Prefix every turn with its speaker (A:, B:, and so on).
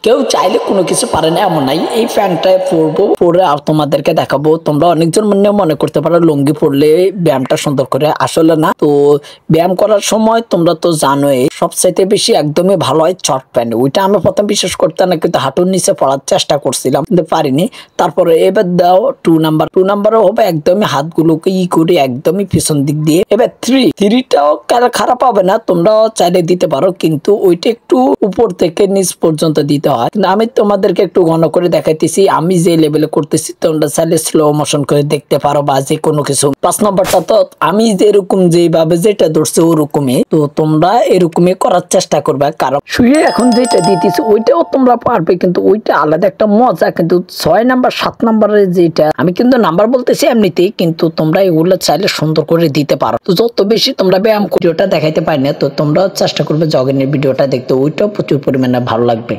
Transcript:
A: কেউ চাইলে কোনো কিছু পারে না এমন নাই। এই প্যান্টটায় পরবো, পরে আর তোমাদেরকে দেখাবো। তোমরা অনেকজন মনে করতে পারো লুঙ্গি পরলে ব্যায়ামটা সুন্দর করে, আসলে না। তো ব্যায়াম করার সময় তোমরা তো জানোই সবচাইতে বেশি একদমই ভালো হয় শর্ট প্যান্ট। ওইটা আমি প্রথম বিশ্বাস করতাম না, কিন্তু হাঁটুর নিচে পড়ার চেষ্টা করছিলাম কিন্তু পারিনি। তারপরে এবার দাও 2 নাম্বার। 2 নাম্বারও হবে একদমই হাতগুলোকে করে একদমই পিছন দিক দিয়ে। এবার 3টাও খারাপ হবে না, তোমরাও চাইলে দিতে পারো, কিন্তু ওইটা একটু উপর থেকে নিচ পর্যন্ত দিতে হয়। কিন্তু আমি তোমাদেরকে একটু ঘন করে দেখাইতেছি, আমি যে লেভেলে করতেছি। তোমরা চাইলে স্লো মোশন করে দেখতে পারো বা যে কোনো কিছু। 5 নম্বরটা তো আমি যেরকম যেভাবে যেটা ধরছে ওরকমই, তো তোমরা এরকমই করার চেষ্টা করবে। কারণ শুয়ে এখন যেটা দিতেছি ওইটাও তোমরা পারবে, কিন্তু ওইটা আলাদা একটা মজা। কিন্তু 6 নাম্বার 7 নাম্বারের যেটা, আমি কিন্তু নাম্বার বলতেছি এমনিতেই, কিন্তু তোমরা এগুলো চাইলে সুন্দর করে দিতে পারো। তো যত বেশি তোমরা ব্যায়াম ভিডিওটা দেখাইতে পারি না, তো তোমরা চেষ্টা করবে জগিংয়ের ভিডিওটা দেখতে, ওইটাও প্রচুর পরিমাণে ভালো লাগবে।